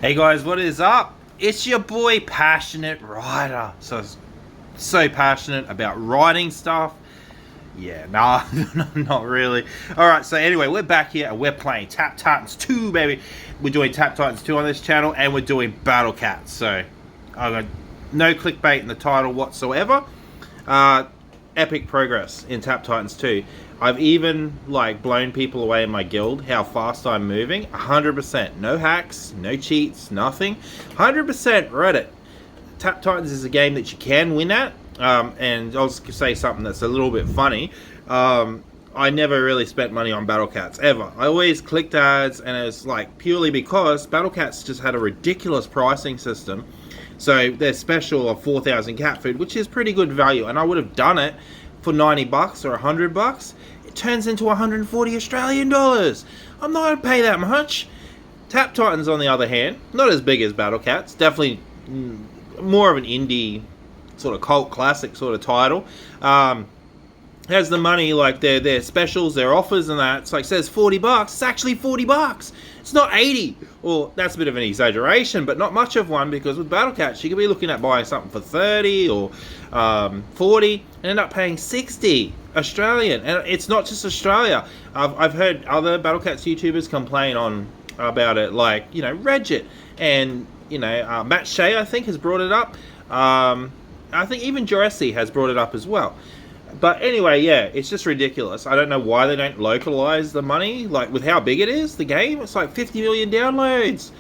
Hey guys, what is up? It's your boy Passionate Writer. So passionate about writing stuff. Yeah, nah, not really. Alright, so anyway, we're back here and we're playing Tap Titans 2, baby. We're doing Tap Titans 2 on this channel and we're doing Battle Cats. So, I've got no clickbait in the title whatsoever. Epic progress in Tap Titans 2. I've even blown people away in my guild how fast I'm moving. 100%. No hacks, no cheats, nothing. 100% Reddit. Tap Titans is a game that you can win at. And I'll just say something that's a little bit funny. I never really spent money on Battle Cats, ever. I always clicked ads, and it's purely because Battle Cats just had a ridiculous pricing system. So their special of 4,000 cat food, which is pretty good value, and I would have done it for 90 bucks or 100 bucks. It turns into 140 Australian dollars. I'm not going to pay that much. Tap Titans, on the other hand, not as big as Battle Cats. Definitely more of an indie sort of cult classic sort of title. Has the money, their specials, their offers and that. It's says 40 bucks. It's actually 40 bucks. It's not 80. Well, that's a bit of an exaggeration, but not much of one, because with Battle Cats, you could be looking at buying something for 30 or 40 and end up paying 60 Australian. And it's not just Australia. I've heard other Battle Cats YouTubers complain about it, Regit and, Matt Shea, I think, has brought it up. I think even Jurassic has brought it up as well. But anyway, yeah, it's just ridiculous. I don't know why they don't localize the money. With how big it is, the game, it's 50 million downloads.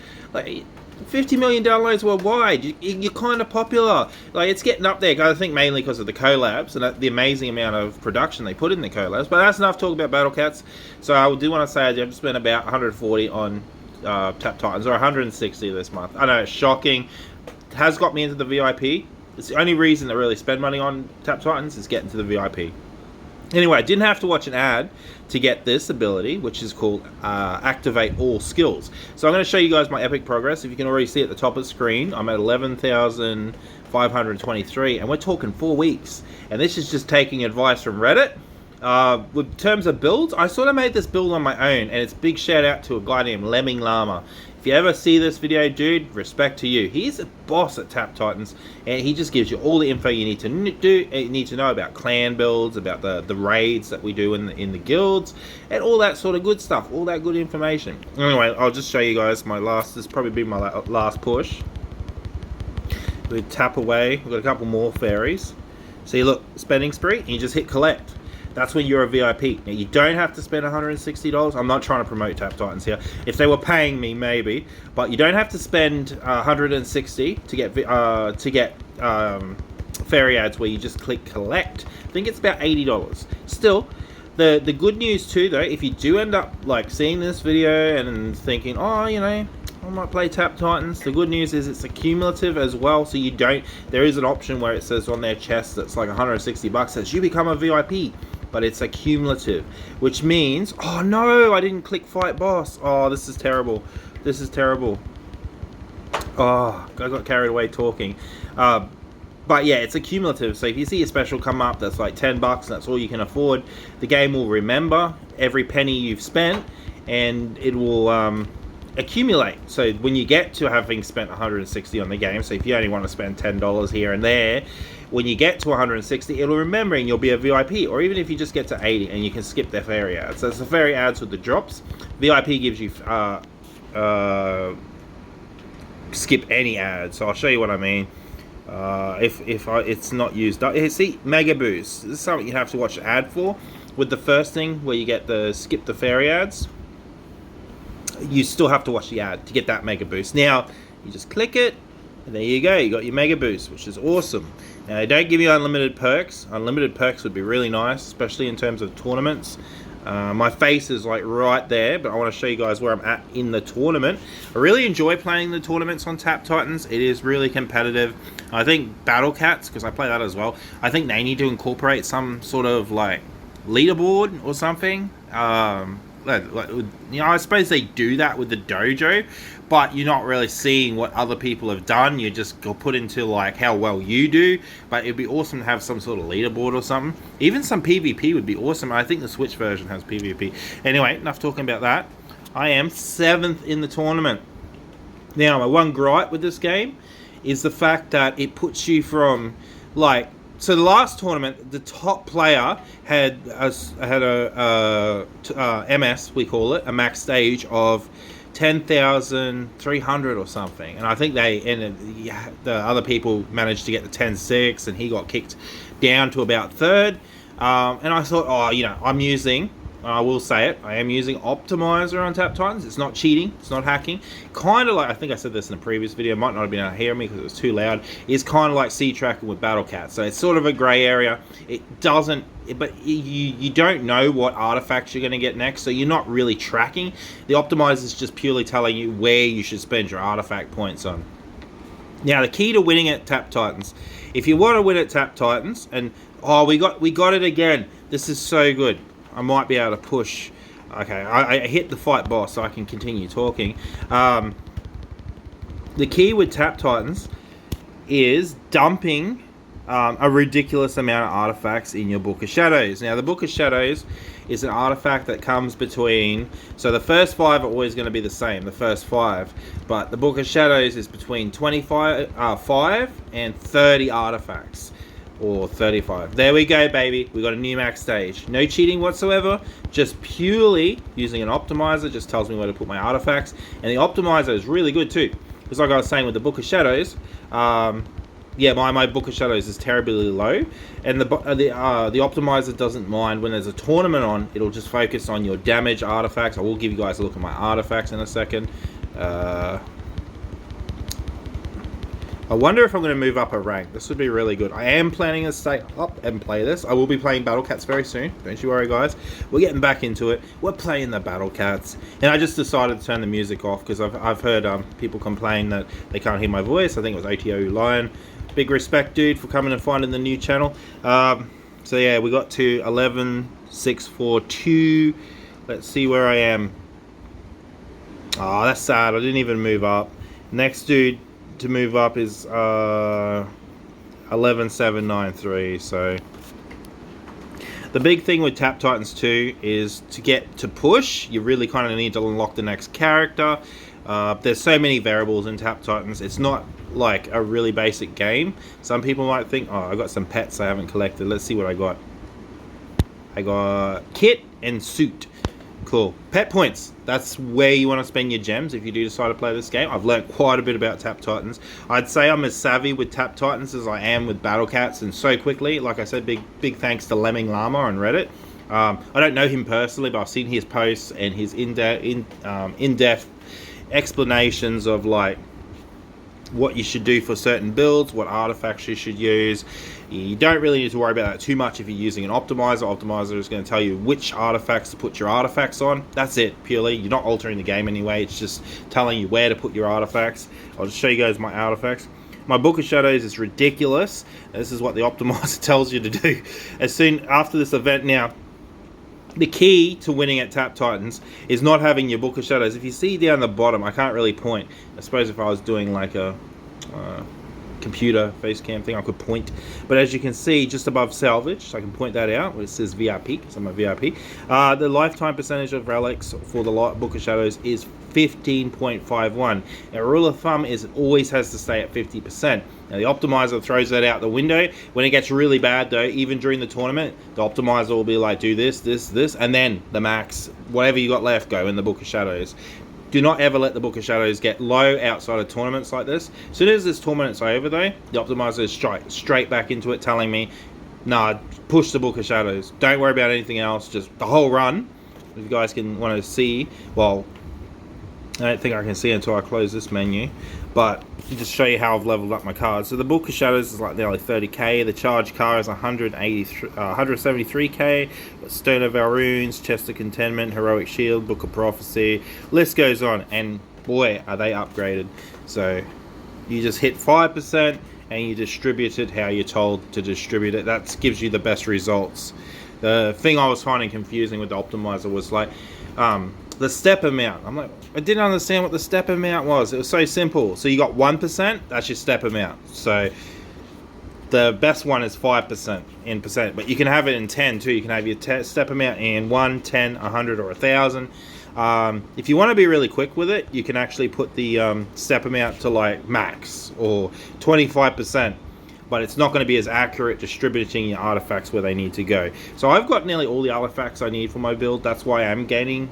50 million downloads worldwide. You're kind of popular. It's getting up there. I think mainly because of the collabs and the amazing amount of production they put in the collabs. But that's enough talk about Battle Cats. So I do want to say I've spent about 140 on Tap Titans, or 160 this month. I know, it's shocking. It has got me into the VIP. It's the only reason to really spend money on Tap Titans is getting to the VIP. Anyway, I didn't have to watch an ad to get this ability, which is called Activate All Skills. So I'm going to show you guys my epic progress. If you can already see at the top of the screen, I'm at 11,523, and we're talking 4 weeks. And this is just taking advice from Reddit. With terms of builds, I sort of made this build on my own, and it's big shout out to a guy named Lemming Llama. If you ever see this video, dude, respect to you. He's a boss at Tap Titans, and he just gives you all the info you need to know about clan builds, about the raids that we do in the guilds, and all that sort of good stuff, all that good information. Anyway, I'll just show you guys this has probably been my last push. We tap away. We've got a couple more fairies. See, look, spending spree, and you just hit collect. That's when you're a VIP. Now, you don't have to spend $160. I'm not trying to promote Tap Titans here. If they were paying me, maybe. But you don't have to spend $160 to get fairy ads where you just click collect. I think it's about $80. Still, the good news too, though, if you do end up seeing this video and thinking, oh, I might play Tap Titans, the good news is it's accumulative as well, so there is an option where it says on their chest that's $160 says you become a VIP, but it's accumulative, which means, oh no, I didn't click fight boss. Oh, this is terrible. This is terrible. Oh, I got carried away talking. But yeah, it's accumulative, so if you see a special come up that's $10, that's all you can afford, the game will remember every penny you've spent, and it will accumulate. So when you get to having spent 160 on the game, so if you only want to spend $10 here and there, when you get to 160, it'll remember and you'll be a VIP. Or even if you just get to 80 and you can skip their fairy ads. So it's the fairy ads with the drops. VIP gives you skip any ads. So I'll show you what I mean. It's not used up. See, Mega Boost. This is something you have to watch the ad for. With the first thing where you get the skip the fairy ads, you still have to watch the ad to get that Mega Boost. Now, you just click it, and there you go. You got your Mega Boost, which is awesome. Now, they don't give you unlimited perks. Unlimited perks would be really nice, especially in terms of tournaments. My face is right there, but I want to show you guys where I'm at in the tournament. I really enjoy playing the tournaments on Tap Titans. It is really competitive. I think Battle Cats, because I play that as well, I think they need to incorporate some sort of leaderboard or something. I suppose they do that with the dojo, but you're not really seeing what other people have done. You just go put into how well you do. But it'd be awesome to have some sort of leaderboard or something. Even some PvP would be awesome. I think the Switch version has PvP. Anyway, enough talking about that. I am 7th in the tournament. Now, my one gripe with this game is the fact that it puts you from, like, so the last tournament, the top player had a MS, we call it, a max stage of 10,300 or something, and I think the other people managed to get to 10.6, and he got kicked down to about third. And I thought, I will say it, I am using Optimizer on Tap Titans. It's not cheating, it's not hacking. Kind of like, I think I said this in a previous video, might not have been able to hear me because it was too loud. It's kind of like C-tracking with Battle Cat. So it's sort of a grey area. But you don't know what artifacts you're going to get next, so you're not really tracking. The Optimizer is just purely telling you where you should spend your artifact points on. Now, the key to winning at Tap Titans, if you want to win at Tap Titans, and we got it again. This is so good. I might be able to push. Okay, I hit the fight boss, so I can continue talking. The key with Tap Titans is dumping a ridiculous amount of artifacts in your Book of Shadows. Now, the Book of Shadows is an artifact that comes between, so the first 5 are always going to be the same, the first 5, but the Book of Shadows is between 5 and 30 artifacts. Or 35. There we go, baby. We got a new max stage. No cheating whatsoever. Just purely using an optimizer. Just tells me where to put my artifacts. And the optimizer is really good too. Because like I was saying with the Book of Shadows, my Book of Shadows is terribly low. And the optimizer doesn't mind when there's a tournament on. It'll just focus on your damage artifacts. I will give you guys a look at my artifacts in a second. I wonder if I'm going to move up a rank. This would be really good. I am planning to stay up and play this. I will be playing Battle Cats very soon. Don't you worry, guys. We're getting back into it. We're playing the Battle Cats. And I just decided to turn the music off because I've heard people complain that they can't hear my voice. I think it was ATO Lion. Big respect, dude, for coming and finding the new channel. So yeah, we got to 11,642. Let's see where I am. Oh, that's sad. I didn't even move up. Next dude to move up is 11,793. So the big thing with Tap Titans 2 is to get to push, you really kind of need to unlock the next character. There's so many variables in Tap Titans. It's not like a really basic game. Some people might think, oh, I got some pets I haven't collected. Let's see what I got. I got kit and suit. Cool. Pet points. That's where you want to spend your gems if you do decide to play this game. I've learned quite a bit about Tap Titans. I'd say I'm as savvy with Tap Titans as I am with Battle Cats, and so quickly. Like I said, big thanks to Lemming Llama on Reddit. I don't know him personally, but I've seen his posts and his in-depth explanations of like what you should do for certain builds, what artifacts you should use. You don't really need to worry about that too much if you're using an optimizer. Optimizer is going to tell you which artifacts to put your artifacts on. That's it, purely. You're not altering the game anyway. It's just telling you where to put your artifacts. I'll just show you guys my artifacts. My Book of Shadows is ridiculous. This is what the optimizer tells you to do. As soon after this event now, the key to winning at Tap Titans is not having your Book of Shadows. If you see down the bottom, I can't really point. I suppose if I was doing like a computer face cam thing, I could point. But as you can see, just above salvage, so I can point that out, where it says VIP, because I'm a VIP. The lifetime percentage of relics for the Book of Shadows is 15.51. Now, rule of thumb is it always has to stay at 50%. Now, the optimizer throws that out the window. When it gets really bad, though, even during the tournament, the optimizer will be like, do this, this, this, and then the max, whatever you got left, go in the Book of Shadows. Do not ever let the Book of Shadows get low outside of tournaments like this. As soon as this tournament's over, though, the optimizer is straight back into it, telling me, nah, push the Book of Shadows. Don't worry about anything else. Just the whole run. If you guys can want to see, well, I don't think I can see until I close this menu, but just show you how I've leveled up my cards. So the Book of Shadows is like nearly 30k. The charge car is 173k. Stone of Our Runes, Chest of Contentment, Heroic Shield, Book of Prophecy. List goes on, and boy, are they upgraded. So you just hit 5% and you distribute it how you're told to distribute it. That gives you the best results. The thing I was finding confusing with the optimizer was like the step amount. I'm like, I didn't understand what the step amount was. It was so simple. So you got 1%, that's your step amount. So the best one is 5% in percent, but you can have it in 10 too. You can have your step amount in 1, 10, 100, or 1,000. If you want to be really quick with it, you can actually put the step amount to like max or 25%, but it's not going to be as accurate distributing your artifacts where they need to go. So I've got nearly all the artifacts I need for my build. That's why I'm gaining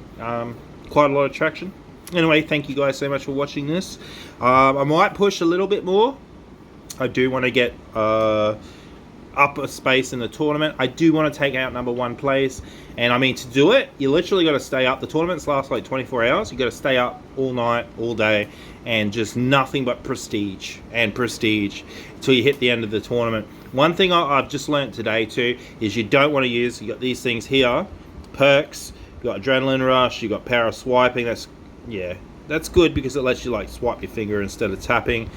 quite a lot of traction. Anyway, thank you guys so much for watching this. I might push a little bit more. I do want to get up a space in the tournament. I do want to take out #1 place, and I mean, to do it, you literally got to stay up. The tournaments last like 24 hours. You got to stay up all night, all day, and just nothing but prestige and prestige until you hit the end of the tournament. One thing I've just learned today too is you don't want to use, you got these things here, perks, you got adrenaline rush, you got power swiping. That's good because it lets you like swipe your finger instead of tapping.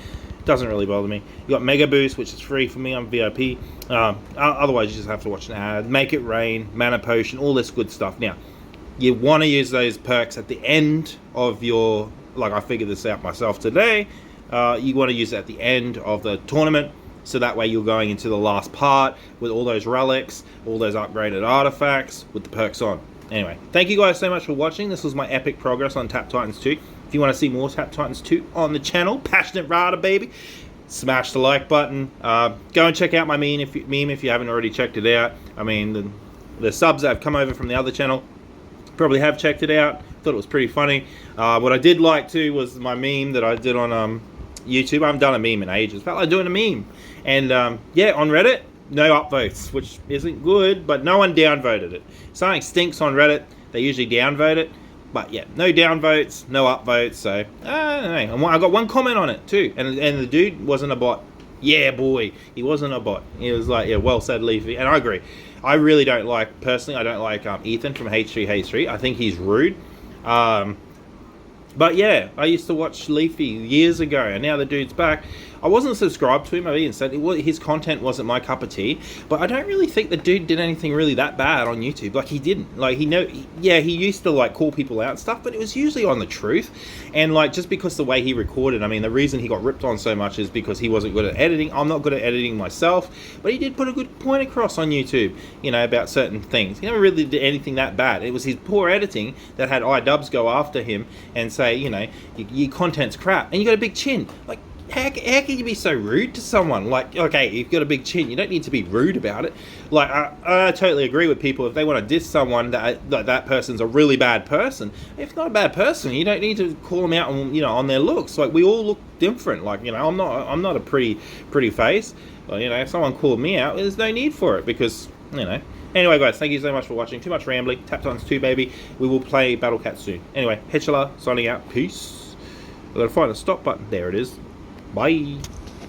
Doesn't really bother me. You got Mega Boost, which is free for me on VIP. Otherwise, you just have to watch an ad. Make It Rain, Mana Potion, all this good stuff. Now, you want to use those perks at the end of your... Like, I figured this out myself today. You want to use it at the end of the tournament, so that way you're going into the last part with all those relics, all those upgraded artifacts with the perks on. Anyway, thank you guys so much for watching. This was my epic progress on Tap Titans 2. If you want to see more Tap Titans 2 on the channel, Passionate Rata, baby, smash the like button. Go and check out my meme if you haven't already checked it out. I mean, the subs that have come over from the other channel probably have checked it out. Thought it was pretty funny. What I did like too was my meme that I did on YouTube. I haven't done a meme in ages. Felt like doing a meme. And yeah, on Reddit, no upvotes, which isn't good, but no one downvoted it. Something stinks on Reddit. They usually downvote it. But yeah, no downvotes, no upvotes, so I don't know. I got one comment on it too, and the dude wasn't a bot. Yeah, boy, he wasn't a bot. He was like, yeah, well said, Leafy, and I agree. I really don't like, personally, I don't like Ethan from H3H3. I think he's rude. But yeah, I used to watch Leafy years ago, and now the dude's back. I wasn't subscribed to him. I even said his content wasn't my cup of tea, but I don't really think the dude did anything really that bad on YouTube. Like, he didn't. Like, he used to like call people out and stuff, but it was usually on the truth. And like, just because the way he recorded, I mean, the reason he got ripped on so much is because he wasn't good at editing. I'm not good at editing myself, but he did put a good point across on YouTube, you know, about certain things. He never really did anything that bad. It was his poor editing that had iDubbbz go after him and say, you know, your content's crap, and you got a big chin. Like, how can you be so rude to someone? Like, okay, you've got a big chin, you don't need to be rude about it. Like, I totally agree with people. If they want to diss someone, that person's a really bad person. If not a bad person, you don't need to call them out on, you know, on their looks. Like, we all look different. Like, you know, I'm not a pretty face. Well, you know, if someone called me out, there's no need for it, because, you know. Anyway, guys, thank you so much for watching. Too much rambling. Tap Titans 2, baby. We will play Battle Cat soon. Anyway, Headshella signing out. Peace. I've got to find the stop button. There it is. Bye.